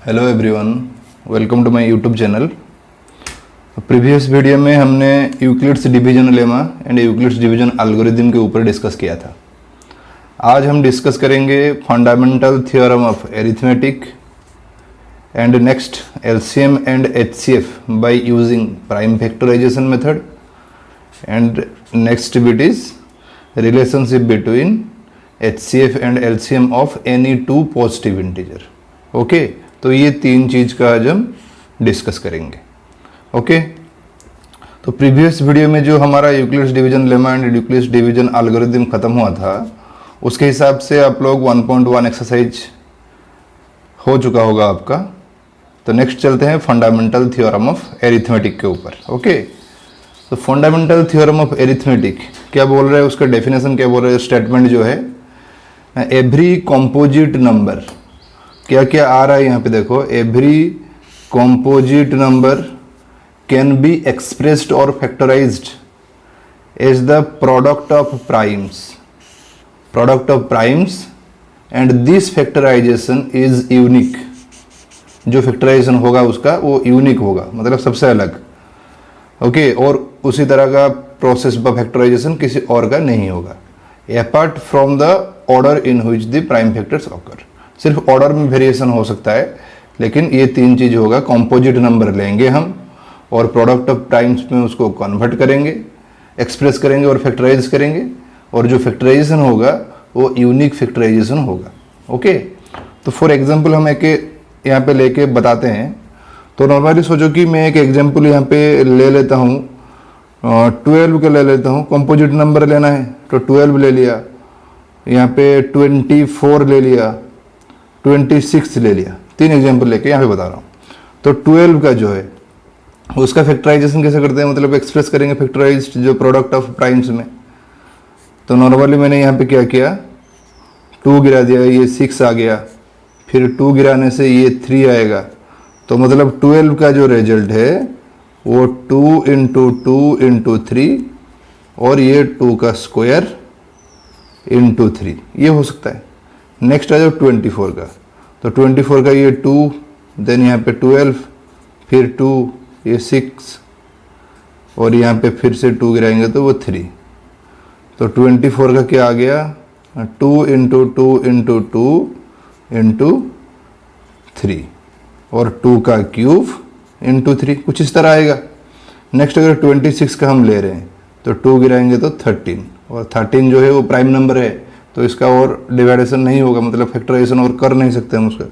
Hello everyone, welcome to my YouTube channel. Previous video में हमने Euclid's division lemma and Euclid's division algorithm के ऊपर discuss किया था। आज हम डिस्कस करेंगे fundamental theorem of arithmetic and next LCM and HCF by using prime factorisation method and next bit is relationship between HCF and LCM of any two positive integer. Okay, तो ये तीन चीज़ का आज हम डिस्कस करेंगे। Okay, तो previous video में जो हमारा Euclid's division lemma and Euclid's division algorithm खत्म हुआ था, उसके हिसाब से आप लोग 1.1 एक्सरसाइज हो चुका होगा आपका। तो नेक्स्ट चलते हैं फंडामेंटल थ्योरम ऑफ अरिथमेटिक के ऊपर। ओके, तो फंडामेंटल थ्योरम ऑफ अरिथमेटिक क्या बोल रहा है, उसका डेफिनेशन क्या बोल रहा है, स्टेटमेंट जो है एवरी कॉम्पोजिट नंबर, क्या क्या आ रहा है यहाँ पे देखो, every composite number can be expressed और factorized as the product of primes and this factorisation is unique. जो फैक्टराइजेशन होगा उसका वो यूनिक होगा, मतलब सबसे अलग। ओके, और उसी तरह का प्रोसेस ऑफ फैक्टराइजेशन किसी और का नहीं होगा, apart from the order in which the prime factors occur. सिर्फ ऑर्डर में वेरिएशन हो सकता है, लेकिन ये तीन चीज़ होगा। कॉम्पोजिट नंबर लेंगे हम और प्रोडक्ट ऑफ प्राइम्स में उसको कन्वर्ट करेंगे, एक्सप्रेस करेंगे और फैक्टराइज करेंगे, और जो फैक्टराइजेशन होगा वो यूनिक फैक्टराइजेशन होगा। ओके, तो फॉर एग्जांपल हम एक यहाँ पे लेके बताते हैं। तो नॉर्मली सोचो कि मैं एक एग्जांपल यहाँ पे ले लेता हूँ, 12 का ले लेता हूँ। कॉम्पोजिट नंबर लेना है तो 12 ले लिया, यहाँ पे 24 ले लिया, 26 ले लिया। तीन एग्जांपल लेके यहाँ पे बता रहा हूँ। तो 12 का जो है उसका फैक्टराइजेशन कैसे करते हैं, मतलब एक्सप्रेस करेंगे फैक्टराइज्ड जो प्रोडक्ट ऑफ प्राइम्स में। तो नॉर्मली मैंने यहाँ पे क्या किया, 2 गिरा दिया, ये 6 आ गया, फिर 2 गिराने से ये 3 आएगा। तो मतलब 12 का जो रिजल्ट है वो 2 इंटू 2 इंटू 3 और ये 2 का स्क्वायर इंटू 3, ये हो सकता है। नेक्स्ट आ जाओ 24 का। तो 24 का ये 2, देन यहाँ पे 12, फिर 2, ये 6 और यहाँ पे फिर से 2 गिराएंगे तो वो 3। तो 24 का क्या आ गया, 2 इंटू 2 इंटू 2 इंटू 3 और 2 का क्यूब इंटू 3, कुछ इस तरह आएगा। नेक्स्ट अगर 26 का हम ले रहे हैं तो 2 गिराएंगे तो 13, और 13 जो है वो प्राइम नंबर है, तो इसका और डिवाइडेशन नहीं होगा, मतलब फैक्टराइजेशन और कर नहीं सकते हम उसका।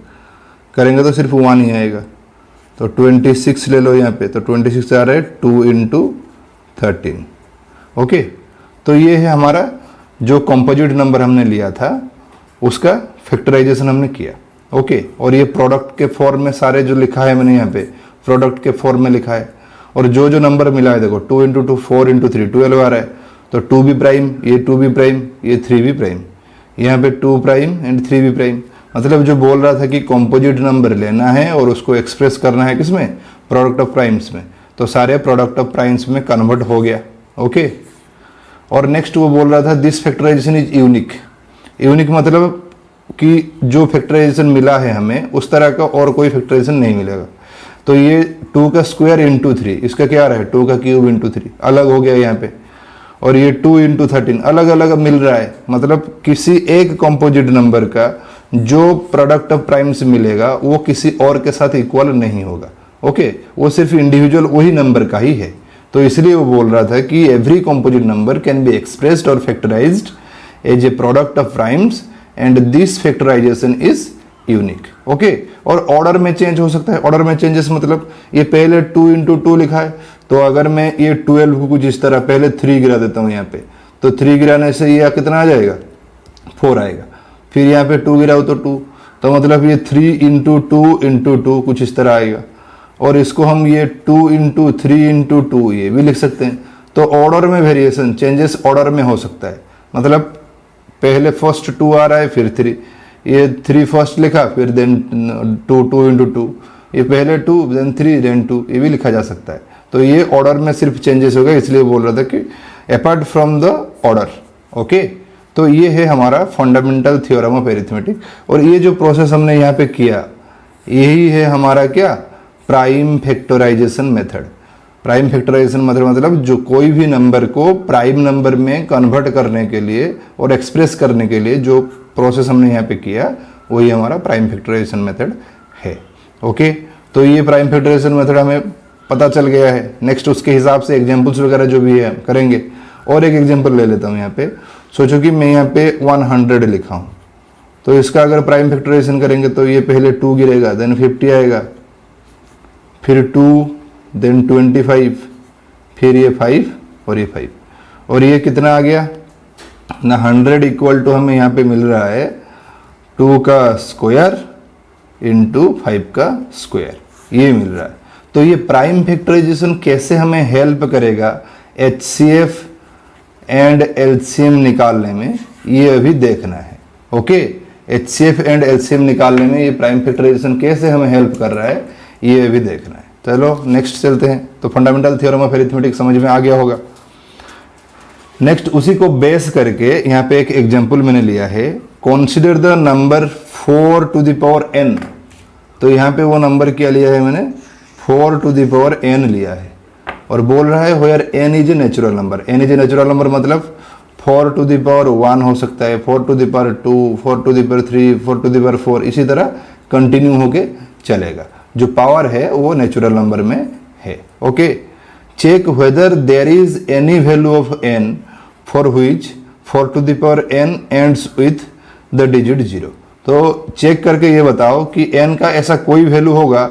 करेंगे तो सिर्फ 1 ही आएगा। तो 26 ले लो यहाँ पे, तो 26 आ रहा है 2 इंटू 13। ओके, तो ये है हमारा जो कंपोजिट नंबर हमने लिया था उसका फैक्टराइजेशन हमने किया। ओके, और ये प्रोडक्ट के फॉर्म में सारे जो लिखा है मैंने यहाँ पे प्रोडक्ट के फॉर्म में लिखा है, और जो जो नंबर मिला है देखो 2 इंटू 2 4 इंटू 3 12 आ रहा है। तो 2 भी प्राइम, ये 2 भी प्राइम, ये 3 भी प्राइम, यहाँ पे 2 प्राइम एंड 3 भी प्राइम। मतलब जो बोल रहा था कि कॉम्पोजिट नंबर लेना है और उसको एक्सप्रेस करना है किसमें, प्रोडक्ट ऑफ प्राइम्स में, तो सारे प्रोडक्ट ऑफ प्राइम्स में कन्वर्ट हो गया। ओके, और नेक्स्ट वो बोल रहा था this factorisation is unique. Unique मतलब कि जो फैक्टराइजेशन मिला है हमें उस तरह का और कोई फैक्टराइजेशन नहीं मिलेगा। तो ये 2 का स्क्वायर इंटू 3, इसका क्या रहा है 2 का क्यूब इंटू 3, अलग हो गया यहाँ पे। और ये 2 इंटू 13 अलग अलग मिल रहा है, मतलब किसी एक कंपोजिट नंबर का जो प्रोडक्ट ऑफ प्राइम्स मिलेगा वो किसी और के साथ इक्वल नहीं होगा। ओके, वो सिर्फ इंडिविजुअल वही नंबर का ही है। तो इसलिए वो बोल रहा था कि every composite number can be expressed और factorized as a product of primes and this factorisation is unique. Okay, और ऑर्डर में चेंज हो सकता है। ऑर्डर में चेंजेस मतलब ये पहले 2 इंटू 2 लिखा है, तो अगर मैं ये 12 को कुछ इस तरह पहले 3 गिरा देता हूँ यहाँ पे, तो 3 गिराने से ये कितना आ जाएगा 4 आएगा। फिर यहाँ पे 2 गिराओ तो 2, तो मतलब ये 3 इंटू 2 इंटू 2 कुछ इस तरह आएगा। और इसको हम ये 2 इंटू 3 इंटू 2 ये भी लिख सकते हैं। तो ऑर्डर में वेरिएशन चेंजेस ऑर्डर में हो सकता है, मतलब पहले फर्स्ट 2 आ रहा है फिर 3, ये 3 फर्स्ट लिखा फिर देन 2 इंटू 2, ये पहले 2 देन 3 देन 2, ये भी लिखा जा सकता है। तो ये ऑर्डर में सिर्फ चेंजेस हो गए, इसलिए बोल रहा था कि apart from the order. Okay, तो ये है हमारा फंडामेंटल थ्योरम ऑफ अरिथमेटिक। और ये जो प्रोसेस हमने यहाँ पे किया यही है हमारा क्या, prime factorisation method. Prime factorisation मतलब जो कोई भी नंबर को प्राइम नंबर में कन्वर्ट करने के लिए और एक्सप्रेस करने के लिए जो प्रोसेस हमने यहाँ पे किया वही हमारा प्राइम फैक्टराइजेशन मेथड है। ओके, तो ये प्राइम फैक्टराइजेशन मेथड हमें पता चल गया है। नेक्स्ट उसके हिसाब से एग्जाम्पल्स वगैरह जो भी है करेंगे। और एक एग्जाम्पल ले लेता हूँ यहाँ पे। सोचो कि मैं यहाँ पे 100 लिखा हूँ, तो इसका अगर प्राइम फैक्टराइजेशन करेंगे तो ये पहले 2 गिरेगा, देन 50 आएगा, फिर 2, देन 25, फिर ये 5 और ये 5, और ये कितना आ गया ना, 100 इक्वल टू हमें यहाँ पे मिल रहा है 2 का स्क्वायर इंटू 5 का स्क्वायर, ये मिल रहा है। तो ये प्राइम फैक्टराइजेशन कैसे हमें हेल्प करेगा HCF एंड LCM निकालने में, ये अभी देखना है। ओके, HCF एंड LCM निकालने में ये प्राइम फैक्टराइजेशन कैसे हमें हेल्प कर रहा है, ये अभी देखना है। चलो नेक्स्ट चलते हैं। तो फंडामेंटल थ्योरम ऑफ अरिथमेटिक समझ में आ गया होगा। नेक्स्ट उसी को बेस करके यहाँ पे एक एग्जांपल मैंने लिया है, consider the number 4 to the power n। तो यहाँ पे वो नंबर क्या लिया है मैंने, 4 टू द पावर n लिया है, और बोल रहा है where n is a natural number. n is a natural number मतलब 4 टू द पावर 1 हो सकता है, 4 to the power 2, 4 to the power 3, 4 to the power 4, इसी तरह कंटिन्यू होके चलेगा। जो पावर है वो नेचुरल नंबर में है। Okay, check whether there is any value of n for which 4 to the power n ends with the digit 0। तो चेक करके ये बताओ कि n का ऐसा कोई वैल्यू होगा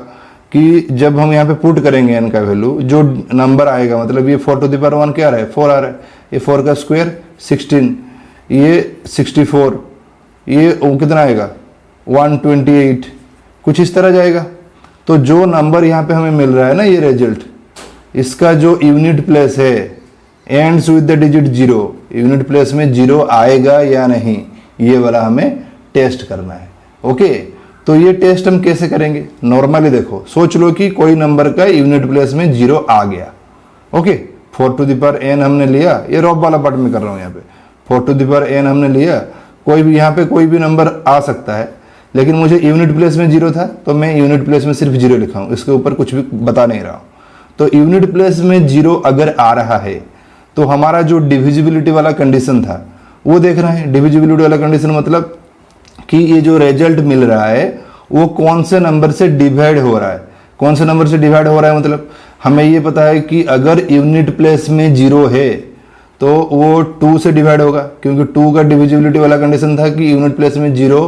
कि जब हम यहाँ पे पुट करेंगे n का वैल्यू, जो नंबर आएगा, मतलब ये 4 टू द पावर 1 क्या आ रहा है, 4 आ रहा है, ये 4 का स्क्वायर 16, ये 64, ये कितना आएगा 128, कुछ इस तरह जाएगा। तो जो नंबर यहाँ पे हमें मिल रहा है ना, ये रिजल्ट, इसका जो यूनिट प्लेस है ends with the digit 0, unit place में 0 आएगा या नहीं, ये वाला हमें टेस्ट करना है। ओके, तो ये टेस्ट हम कैसे करेंगे, नॉर्मली देखो, सोच लो कि कोई नंबर का यूनिट प्लेस में 0 आ गया। Okay, 4 to the power n हमने लिया, ये रॉब वाला पार्ट में कर रहा हूँ यहाँ पे, 4 टू द पावर n हमने लिया, कोई भी यहाँ पे कोई भी नंबर आ सकता है, लेकिन मुझे यूनिट प्लेस में 0 था तो मैं यूनिट प्लेस में सिर्फ 0 लिखा हूँ, इसके ऊपर कुछ भी बता नहीं रहा हूँ। तो यूनिट प्लेस में 0 अगर आ रहा है तो हमारा जो डिविजिबिलिटी वाला कंडीशन था वो देखना है। डिविजिबिलिटी वाला कंडीशन मतलब कि ये जो रिजल्ट मिल रहा है वो कौन से नंबर से डिवाइड हो रहा है। कौन से नंबर से डिवाइड हो रहा है मतलब हमें ये पता है कि अगर यूनिट प्लेस में 0 है तो वो 2 से डिवाइड होगा, क्योंकि 2 का डिविजिबिलिटी वाला कंडीशन था कि यूनिट प्लेस में 0,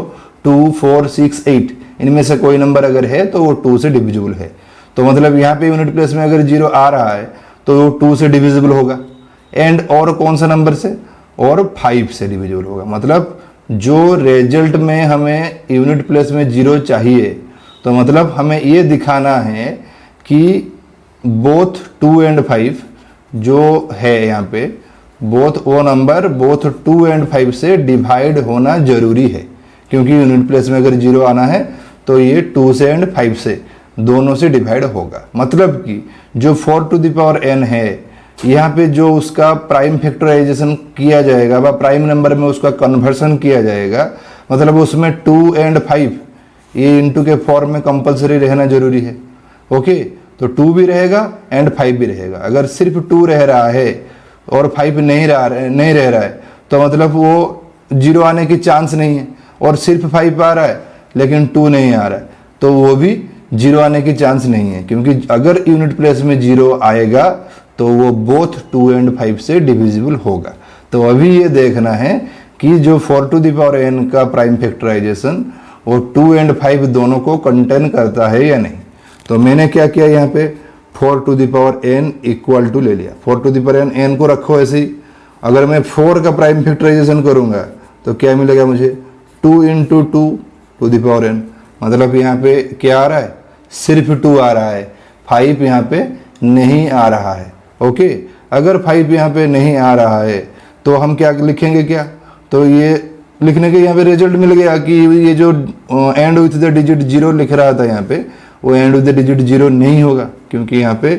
2, 4, 6, 8 इनमें से कोई नंबर अगर है तो वो 2 से डिविजिबल है। तो मतलब यहाँ पे यूनिट प्लेस में अगर 0 आ रहा है तो वो 2 से डिविजिबल होगा, एंड और कौन सा नंबर से, और 5 से डिविजिबल होगा। मतलब जो रिजल्ट में हमें यूनिट प्लेस में 0 चाहिए, तो मतलब हमें ये दिखाना है कि बोथ 2 एंड 5 जो है यहाँ पे, बोथ वो नंबर बोथ 2 एंड 5 से डिवाइड होना जरूरी है, क्योंकि यूनिट प्लेस में अगर 0 आना है तो ये 2 से एंड 5 से दोनों से डिवाइड होगा। मतलब कि जो 4 टू द पावर n है, यहाँ पे जो उसका प्राइम फैक्टराइजेशन किया जाएगा व प्राइम नंबर में उसका कन्वर्सन किया जाएगा, मतलब उसमें 2 एंड 5 ये इंटू के फॉर्म में कंपलसरी रहना जरूरी है। ओके, तो 2 भी रहेगा एंड 5 भी रहेगा। अगर सिर्फ 2 रह रहा है और 5 नहीं रह रहा है तो मतलब वो 0 आने की चांस नहीं है, और सिर्फ 5 आ रहा है लेकिन 2 नहीं आ रहा है तो वो भी 0 आने की चांस नहीं है, क्योंकि अगर यूनिट प्लेस में 0 आएगा तो वो बोथ 2 एंड 5 से डिविजिबल होगा। तो अभी ये देखना है कि जो 4 टू द पावर n का प्राइम फैक्टराइजेशन वो 2 एंड 5 दोनों को कंटेन करता है या नहीं। तो मैंने क्या किया, यहाँ पे 4 to the power n equal to ले लिया। 4 टू द पावर n को रखो ऐसे ही। अगर मैं 4 का प्राइम फैक्टराइजेशन करूँगा तो क्या मिलेगा मुझे, 2 into 2 to the power n। मतलब यहाँ पे क्या आ रहा है, सिर्फ 2 आ रहा है, 5 यहाँ पे नहीं आ रहा है। ओके, अगर 5 यहाँ पे नहीं आ रहा है तो हम क्या लिखेंगे, क्या तो ये लिखने के यहाँ पे रिजल्ट मिल गया कि ये जो एंड विथ द डिजिट 0 लिख रहा था यहाँ पे, वो एंड विथ द डिजिट 0 नहीं होगा, क्योंकि यहाँ पे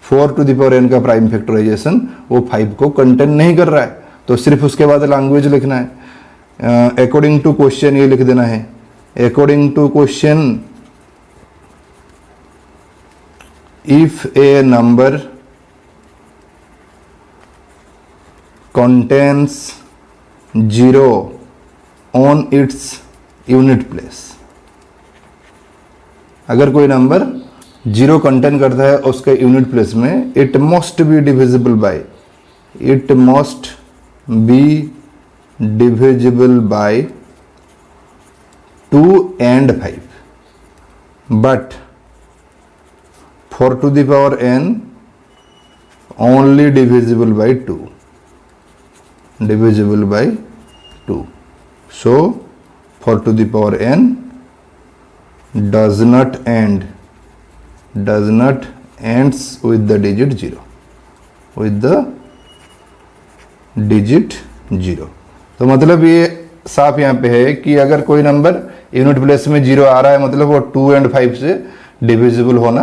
4 टू द पावर n का प्राइम फैक्टराइजेशन वो 5 को कंटेन नहीं कर रहा है। तो सिर्फ उसके बाद लैंग्वेज लिखना है, अकॉर्डिंग टू क्वेश्चन ये लिख देना है, according to question if a number contains 0 on its unit place, अगर कोई नंबर 0 कंटेन करता है उसके यूनिट प्लेस में, it must be divisible by, it must be divisible by 2 and 5, but for to the power n only divisible by 2, divisible by 2. So for to the power n does not ends with the digit 0, with the digit 0. तो मतलब ये साफ यहाँ पे है कि अगर कोई नंबर यूनिट प्लेस में 0 आ रहा है मतलब वो 2 and 5 से डिविजिबल होना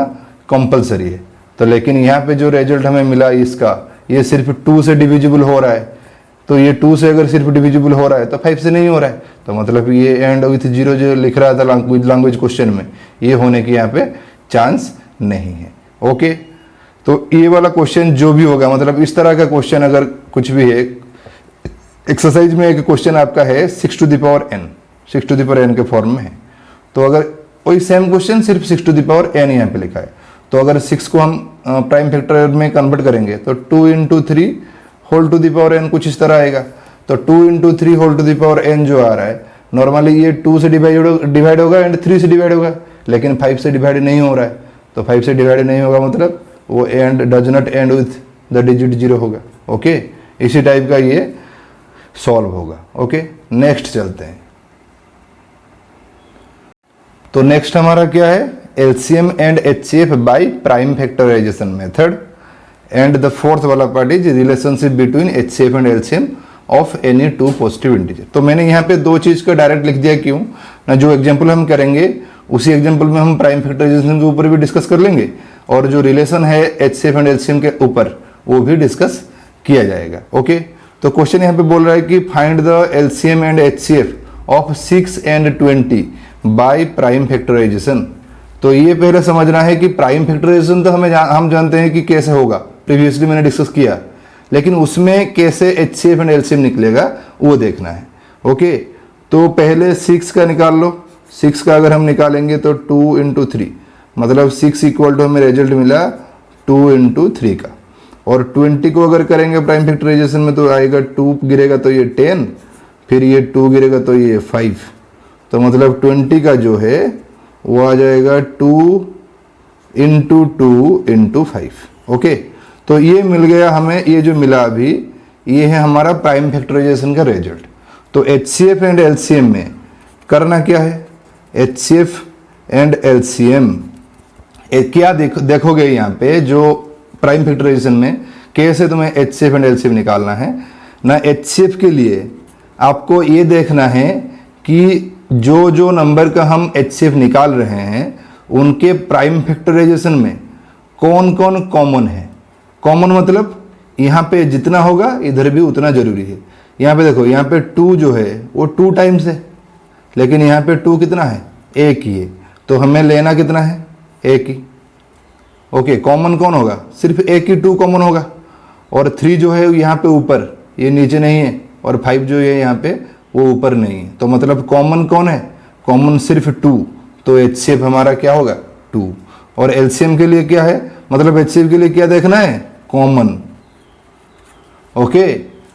कंपलसरी है। तो लेकिन यहाँ पे जो रिजल्ट हमें मिला इसका, ये सिर्फ 2 से डिविजिबल हो रहा है, तो ये 2 से अगर सिर्फ डिविजिबल हो रहा है तो 5 से नहीं हो रहा है, तो मतलब ये एंड विथ 0 जो लिख रहा था लैंग्वेज क्वेश्चन में, ये होने की यहाँ पे चांस नहीं है। ओके, तो ये वाला क्वेश्चन जो भी होगा, मतलब इस तरह का क्वेश्चन अगर कुछ भी है, एक्सरसाइज में एक क्वेश्चन आपका है 6 to the power n, 6 to the power n के फॉर्म में है, तो अगर वही सेम क्वेश्चन सिर्फ 6 to the power n यहाँ पे लिखा है, तो अगर 6 को हम प्राइम फैक्टर में कन्वर्ट करेंगे तो 2 into 3 whole to the power n कुछ इस तरह आएगा। तो 2 into 3 whole to the power n जो आ रहा है, नॉर्मली ये 2 से डिवाइड होगा एंड 3 से डिवाइड होगा, लेकिन 5 से डिवाइड नहीं हो रहा है, तो 5 से डिवाइड नहीं होगा मतलब वो and does not and with the digit 0 होगा। ओके, इसी टाइप का ये सॉल्व होगा। ओके, नेक्स्ट चलते हैं। तो नेक्स्ट हमारा क्या है, LCM and HCF by prime factorisation method, and the fourth वाला part is relationship between HCF and LCM of any 2 positive integer. तो मैंने यहाँ पे 2 चीज़ का डायरेक्ट लिख दिया, क्यों ना, जो एग्जांपल हम करेंगे उसी एग्जांपल में हम प्राइम फैक्टराइजेशन के ऊपर भी डिस्कस कर लेंगे, और जो रिलेशन है एचसीएफ एंड एलसीएम के ऊपर वो भी डिस्कस किया जाएगा। ओके, तो क्वेश्चन यहाँ पे बोल रहा है कि find the LCM and HCF of 6 and 20 by prime factorisation. तो ये पहले समझना है कि प्राइम फैक्टराइजेशन तो हम जानते हैं कि कैसे होगा, प्रीवियसली मैंने डिस्कस किया, लेकिन उसमें कैसे एचसीएफ एंड एलसीएम निकलेगा वो देखना है। ओके, तो पहले 6 का निकाल लो। 6 का अगर हम निकालेंगे तो 2 into 3, मतलब 6 इक्वल टू हमें रिजल्ट मिला 2 into 3 का, और 20 को अगर करेंगे प्राइम फैक्टराइजेशन में तो आएगा 2 गिरेगा तो ये 10, फिर ये 2 गिरेगा तो ये 5, तो मतलब 20 का जो है वो आ जाएगा 2 into 2 into 5। ओके, तो ये मिल गया हमें, ये जो मिला अभी ये है हमारा प्राइम फैक्टराइजेशन का रिजल्ट। तो एचसीएफ एंड एलसीएम में करना क्या है, एचसीएफ एंड एलसीएम क्या देखोगे यहाँ पे, जो प्राइम फैक्टराइजेशन में कैसे तुम्हें एचसीएफ एंड एलसीएम निकालना है ना। एचसीएफ के लिए आपको ये देखना है कि जो नंबर का हम एचसीएफ निकाल रहे हैं उनके प्राइम फैक्टराइजेशन में कौन कौन कॉमन है। कॉमन मतलब यहाँ पे जितना होगा इधर भी उतना जरूरी है। यहाँ पे देखो, यहाँ पे 2 जो है वो 2 टाइम्स है, लेकिन यहाँ पे 2 कितना है, 1 ही है, तो हमें लेना कितना है, 1 ही। ओके, कॉमन कौन होगा, सिर्फ 1 ही 2 कॉमन होगा, और 3 जो है यहाँ पे ऊपर, ये नीचे नहीं है, और 5 जो है यहाँ पे वो ऊपर नहीं है, तो मतलब कॉमन कौन है, कॉमन सिर्फ 2, तो एचसीएफ हमारा क्या होगा 2। और एलसीएम के लिए क्या है, मतलब एचसीएफ के लिए क्या देखना है, कॉमन। ओके,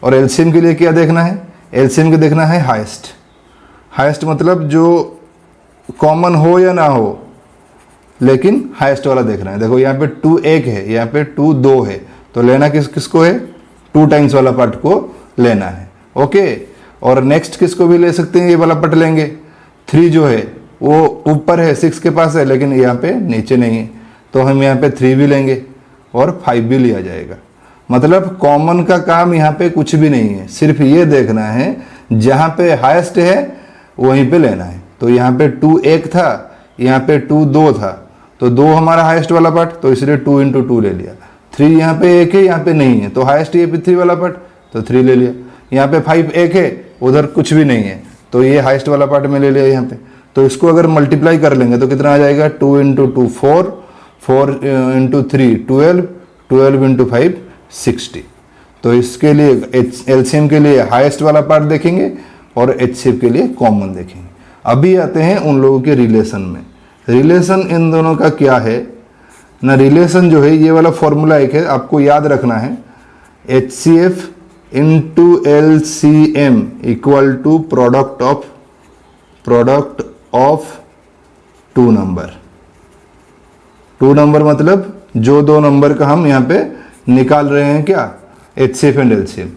और एलसीएम के लिए क्या देखना है, एलसीएम के देखना है हाईएस्ट। हाईएस्ट मतलब जो कॉमन हो या ना हो, लेकिन हाईएस्ट वाला देखना है। देखो यहाँ पे 2 1 है, यहाँ पे 2 2 है, तो लेना किसको है, 2 टाइम्स वाला पार्ट को लेना है। ओके, और नेक्स्ट किसको भी ले सकते हैं, ये वाला पार्ट लेंगे। 3 जो है वो ऊपर है, 6 के पास है, लेकिन यहाँ पे नीचे नहीं है, तो हम यहाँ पे 3 भी लेंगे और 5 भी लिया जाएगा। मतलब कॉमन का काम यहाँ पे कुछ भी नहीं है, सिर्फ ये देखना है जहाँ पे हाईएस्ट है वहीं पे लेना है। तो यहाँ पे 2 1 था, यहाँ पे 2 2 था, तो 2 हमारा हाईएस्ट वाला पार्ट, तो इसलिए 2 into 2 ले लिया। 3 यहाँ पे 1 है, यहाँ पे नहीं है, तो हाईएस्ट ये पे 3 वाला पार्ट, तो 3 ले लिया। यहाँ पे 5 1 है, उधर कुछ भी नहीं है, तो ये हाईएस्ट वाला पार्ट में ले लिया यहाँ पे। तो इसको अगर मल्टीप्लाई कर लेंगे तो कितना आ जाएगा, 2 into 2 4, 4 इंटू 3 12, 12 इंटू 5 60। तो इसके लिए एलसीएम के लिए हाईएस्ट वाला पार्ट देखेंगे और एचसीएफ के लिए कॉमन देखेंगे। अभी आते हैं उन लोगों के रिलेशन में। रिलेशन इन दोनों का क्या है ना, रिलेशन जो है ये वाला फॉर्मूला एक है, आपको याद रखना है, HCF into LCM equal to product of two number. Two number मतलब जो दो नंबर का हम यहाँ पे निकाल रहे हैं क्या, एचसीएफ एंड एलसीएम।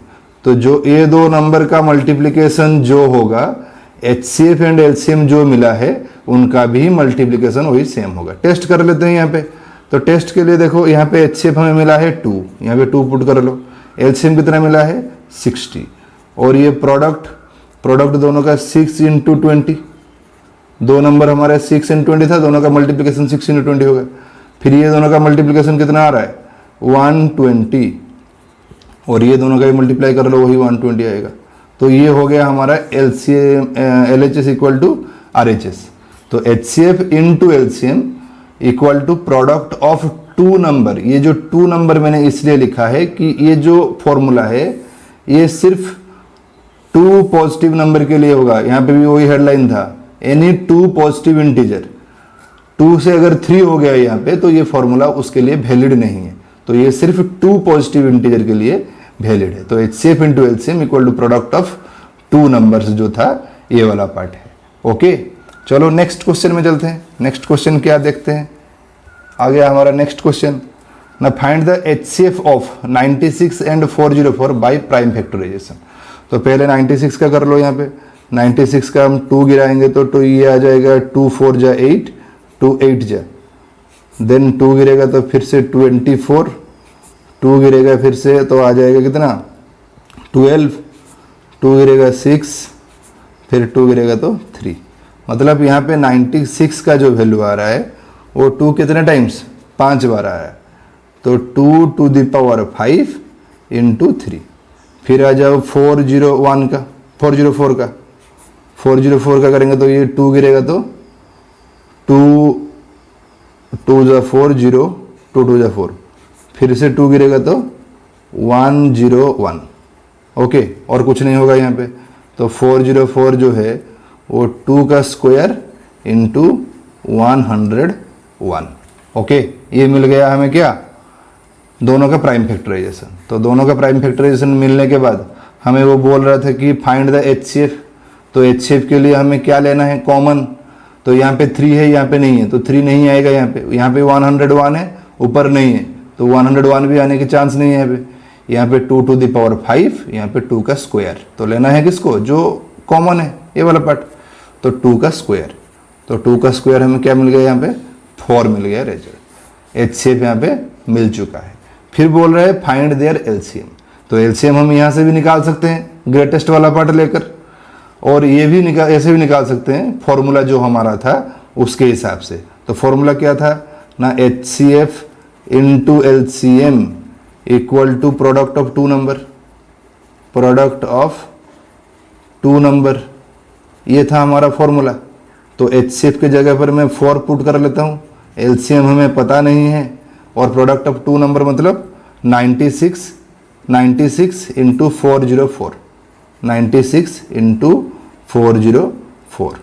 तो जो ये दो नंबर का मल्टीप्लिकेशन जो होगा, एचसीएफ एंड एलसीएम जो मिला है उनका भी मल्टीप्लिकेशन वही सेम होगा। टेस्ट कर लेते हैं यहाँ पे। तो टेस्ट के लिए देखो, यहाँ पे एचसीएफ हमें मिला है 2, यहाँ पे 2 पुट कर लो। एलसीएम कितना मिला है 60, और ये प्रोडक्ट दोनों का 6 इंटू 20, दो नंबर हमारा 6 इंटू 20 था, दोनों का मल्टीप्लिकेशन 6 इंटू 20 होगा। फिर ये दोनों का मल्टीप्लिकेशन कितना आ रहा है 120, और ये दोनों का भी मल्टीप्लाई कर लो, वही 120 आएगा। तो ये हो गया हमारा LCM LHS equal to RHS. तो HCF into LCM equal to product of two number. ये जो टू नंबर मैंने इसलिए लिखा है कि ये जो फॉर्मूला है ये सिर्फ टू पॉजिटिव नंबर के लिए होगा। यहाँ पे भी वही हेडलाइन था, एनी टू पॉजिटिव इंटीजर। 2 से अगर 3 हो गया यहाँ पे तो ये फॉर्मूला उसके लिए वैलिड नहीं है। तो ये सिर्फ 2 पॉजिटिव इंटीजर के लिए वैलिड है। तो HCF into LCM equal to product of two numbers जो था ये वाला पार्ट है। ओके, चलो नेक्स्ट क्वेश्चन में चलते हैं। नेक्स्ट क्वेश्चन क्या देखते हैं, आ गया हमारा नेक्स्ट क्वेश्चन ना, find the HCF of 96 and 404 by prime factorisation. तो पहले 96 का कर लो। यहाँ पे 96 का हम 2 गिराएंगे तो ये आ जाएगा 2 4 जा 8, 2 8 जा, देन 2 गिरेगा तो फिर से 24, 2 गिरेगा फिर से तो आ जाएगा कितना 12, 2 गिरेगा 6, फिर 2 गिरेगा तो 3। मतलब यहाँ पे 96 का जो वैल्यू आ रहा है वो 2 कितने टाइम्स 5 बार आया है। तो 2 टू द पावर 5 इंटू 3। फिर आ जाओ 404 का 404 का करेंगे तो ये 2 गिरेगा तो 2 2 जा 4 0, 2 2 जा 4, फिर से 2 गिरेगा तो 101। ओके, और कुछ नहीं होगा यहाँ पे। तो 404 जो है वो 2 का स्क्वायर इंटू 101। ओके, ये मिल गया हमें क्या, दोनों का प्राइम फैक्टराइजेशन। तो दोनों का प्राइम फैक्टराइजेशन मिलने के बाद हमें वो बोल रहा था कि फाइंड द एचसीएफ। तो एचसीएफ के लिए हमें क्या लेना है, कॉमन। तो यहाँ पे 3 है, यहाँ पे नहीं है, तो 3 नहीं आएगा। यहाँ पे 101 है, ऊपर नहीं है, तो 101 भी आने की चांस नहीं है। यहाँ पे 2 टू द पावर 5, यहाँ पे 2 का स्क्वायर। तो लेना है किसको, जो कॉमन है, ये वाला पार्ट। तो 2 का स्क्वायर, तो 2 का स्क्वायर हमें क्या मिल गया, यहाँ पे 4 मिल गया रिजल्ट। एचसीएफ यहाँ पे मिल चुका है। फिर बोल रहे हैं फाइंड देयर एलसीएम। तो एलसीएम हम यहाँ से भी निकाल सकते हैं ग्रेटेस्ट वाला पार्ट लेकर, और ये भी ऐसे भी निकाल सकते हैं फॉर्मूला जो हमारा था उसके हिसाब से। तो फॉर्मूला क्या था ना, HCF into LCM equal to product of two number, product of two number, ये था हमारा फॉर्मूला। तो एचसीएफ की जगह पर मैं 4 पुट कर लेता हूँ, एलसीएम हमें पता नहीं है, और प्रोडक्ट ऑफ टू नंबर मतलब 96 इंटू 404, 96 इंटू 404।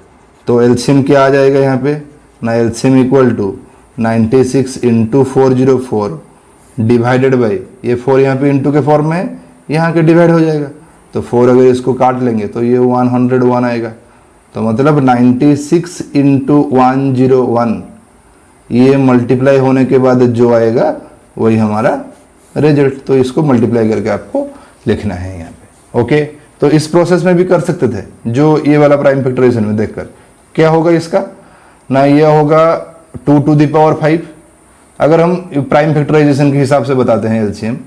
तो एलसीएम क्या आ जाएगा यहाँ पे ना, LCM equal to 96 into 404 divided by, ये 4 यहाँ पे इंटू के फॉर्म में है, यहाँ के डिवाइड हो जाएगा। तो 4 अगर इसको काट लेंगे तो ये 101 आएगा। तो मतलब 96 इंटू 101 ये मल्टीप्लाई होने के बाद जो आएगा वही हमारा रिजल्ट। तो इसको मल्टीप्लाई करके आपको लिखना है यहाँ पे। ओके, तो इस प्रोसेस में भी कर सकते थे, जो ये वाला प्राइम फैक्टराइजेशन में देखकर क्या होगा इसका ना, ये होगा 2 टू द पावर 5। अगर हम प्राइम फैक्टराइजेशन के हिसाब से बताते हैं एलसीएम,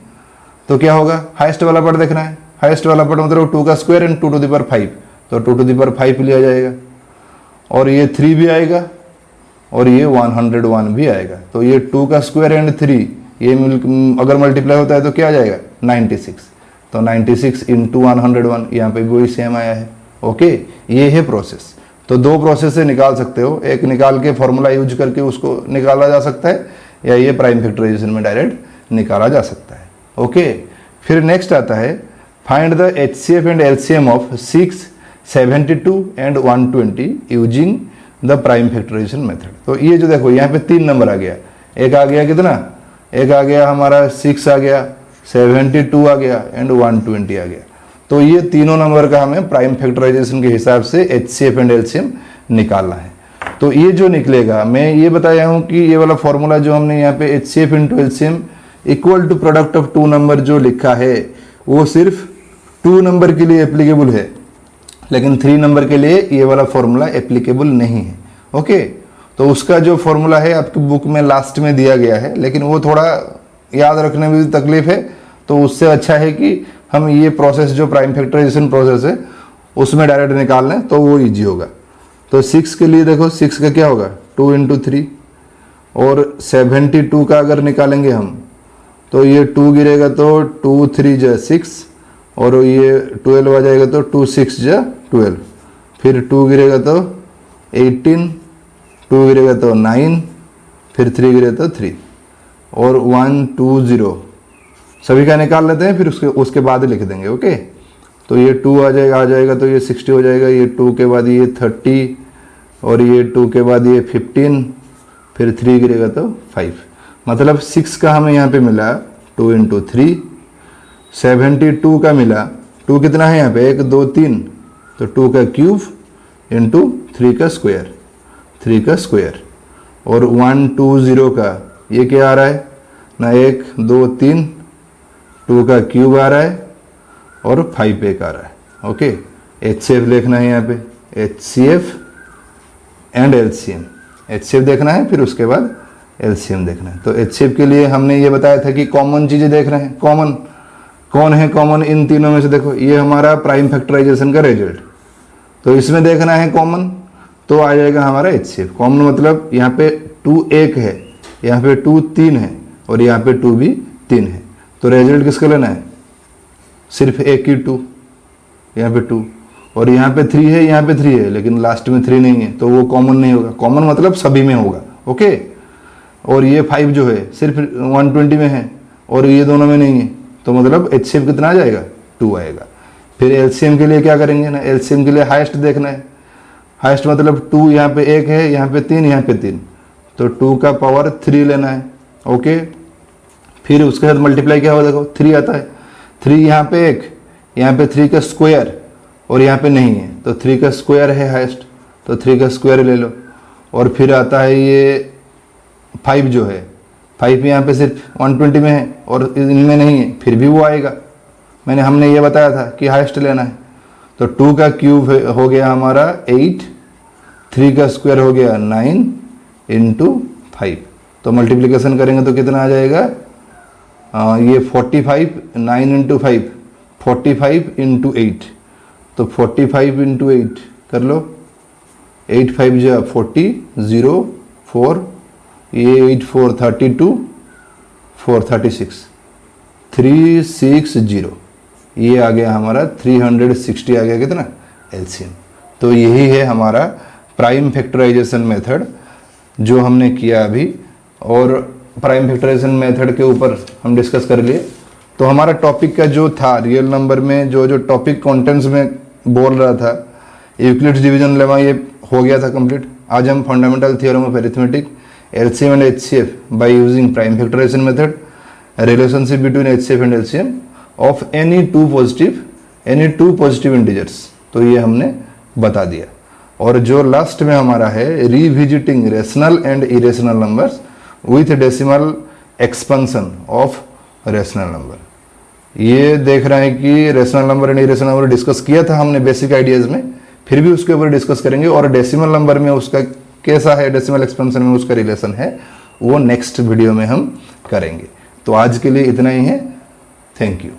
तो क्या होगा, हाईएस्ट वाला पार्ट देखना है। हाईएस्ट वाला पार्ट मतलब 2 का square and 2 to the power 5, तो 2 टू द पावर 5 लिया जाएगा, और ये 3 भी आएगा, और ये 101 भी आएगा। तो ये 2 का स्क्वायर एंड 3 ये अगर मल्टीप्लाई होता है तो क्या आ जाएगा 96। तो 96 इंटू 101 यहाँ पे भी वही सेम आया है। ओके, ये है प्रोसेस। तो 2 प्रोसेस से निकाल सकते हो, एक निकाल के फॉर्मूला यूज करके उसको निकाला जा सकता है, या ये प्राइम फैक्टराइजेशन में डायरेक्ट निकाला जा सकता है। ओके, फिर नेक्स्ट आता है find the HCF and LCM of 6, 72 and 120 using the prime factorisation method. तो ये जो देखो यहाँ पे 3 नंबर आ गया, एक आ गया कितना, एक आ गया हमारा 6 आ गया, 72 आ गया एंड 120 आ गया। तो ये तीनों नंबर का हमें प्राइम फैक्टराइजेशन के हिसाब से HCF एंड LCM निकालना है। तो ये जो निकलेगा, मैं ये बताया हूँ कि ये वाला फॉर्मूला जो हमने यहाँ पे HCF into LCM equal to product of 2 number जो लिखा है वो सिर्फ 2 नंबर के लिए एप्लीकेबल है, लेकिन 3 नंबर के लिए ये वाला फॉर्मूला एप्लीकेबल नहीं है। ओके, तो उसका जो फॉर्मूला है आपकी बुक में लास्ट में दिया गया है, लेकिन वो थोड़ा याद रखने में भी तकलीफ है, तो उससे अच्छा है कि हम ये प्रोसेस जो प्राइम फैक्टराइजेशन प्रोसेस है उसमें डायरेक्ट निकाल लें तो वो ईजी होगा। तो 6 के लिए देखो 6 का क्या होगा 2 इंटू 3, और 72 का अगर निकालेंगे हम तो ये 2 गिरेगा तो 2 3 जा 6, और ये 12 आ जाएगा तो 2 6 जा 12, फिर 2 गिरेगा तो 18, 2 गिरेगा तो 9, फिर 3 गिरेगा तो 3, और 1 2 0 सभी का निकाल लेते हैं, फिर उसके बाद लिख देंगे। ओके, तो ये 2 आ जाएगा तो ये 60 हो जाएगा, ये 2 के बाद ये 30, और ये 2 के बाद ये 15, फिर 3 गिरेगा तो 5। मतलब 6 का हमें यहाँ पे मिला 2 इंटू 3, 72 का मिला 2 कितना है यहाँ पे 1 2 3, तो 2 का क्यूब इंटू 3 का स्क्वायर, 3 का स्क्वायर, और 1 2 0 का ये क्या आ रहा है ना 1 2 3, 2 का क्यूब आ रहा है और 5 1 आ रहा है। ओके, HCF लिखना है यहाँ पे, HCF एंड LCM, HCF देखना है, फिर उसके बाद LCM देखना है। तो HCF के लिए हमने ये बताया था कि कॉमन चीज़ें देख रहे हैं, कॉमन कौन है, कॉमन इन तीनों में से देखो ये हमारा प्राइम फैक्टराइजेशन का रिजल्ट, तो इसमें देखना है कॉमन, तो आ जाएगा हमारा HCF। कॉमन मतलब यहाँ पे 2 1 है, यहाँ पे 2 3 है, और यहाँ पे 2 भी 3 है, तो रिजल्ट किसका लेना है सिर्फ एक ही 2, यहाँ पे 2, और यहाँ पे 3 है, यहाँ पे 3 है, लेकिन लास्ट में 3 नहीं है, तो वो कॉमन नहीं होगा। कॉमन मतलब सभी में होगा। ओके, और ये 5 जो है सिर्फ 120 में है और ये दोनों में नहीं है, तो मतलब HCF कितना आ जाएगा 2 आएगा। फिर LCM के लिए क्या करेंगे ना, LCM के लिए हाईएस्ट देखना है। हाईएस्ट मतलब 2 यहाँ पे 1 है, यहाँ पे 3, यहाँ पे 3, तो 2 का पावर 3 लेना है। ओके, फिर उसके साथ मल्टीप्लाई क्या होगा देखो 3 आता है, 3 यहाँ पे 1, यहाँ पे 3 का स्क्वायर, और यहाँ पे नहीं है, तो 3 का स्क्वायर है हाईएस्ट, तो 3 का स्क्वायर ले लो। और फिर आता है ये 5 जो है, 5 यहाँ पे सिर्फ 120 में है और इनमें नहीं है, फिर भी वो आएगा। हमने ये बताया था कि हाईएस्ट लेना है। तो 2 का क्यूब हो गया हमारा 8, 3 का स्क्वायर हो गया 9 इंटू 5, तो मल्टीप्लिकेशन करेंगे तो कितना आ जाएगा ये 45, 9 इंटू 5 45 इंटू 8, तो 45 इंटू 8 कर लो, 8 5 जा 40, 0 4, ये 8 4 32, 4 36, 360, ये आ गया हमारा 360 आ गया कितना LCM। तो यही है हमारा प्राइम फैक्टराइजेशन मेथड जो हमने किया अभी, और प्राइम फैक्टराइजेशन मेथड के ऊपर हम डिस्कस कर लिए। तो हमारा टॉपिक का जो था रियल नंबर में जो टॉपिक कंटेंट्स में बोल रहा था, यूक्लिड्स डिवीजन लेमा ये हो गया था कंप्लीट। आज हम fundamental theorem of arithmetic, LCM and HCF by using prime factorisation method, relationship between HCF and LCM of any two positive integers, तो ये हमने बता दिया। और जो लास्ट में हमारा है revisiting rational and irrational numbers with decimal expansion of rational number, ये देख रहे हैं कि rational number and irrational number discuss किया था हमने बेसिक आइडियाज में, फिर भी उसके ऊपर डिस्कस करेंगे। और डेसिमल नंबर में उसका कैसा है, डेसिमल एक्सपेंशन में उसका रिलेशन है, वो नेक्स्ट वीडियो में हम करेंगे। तो आज के लिए इतना ही है, थैंक यू।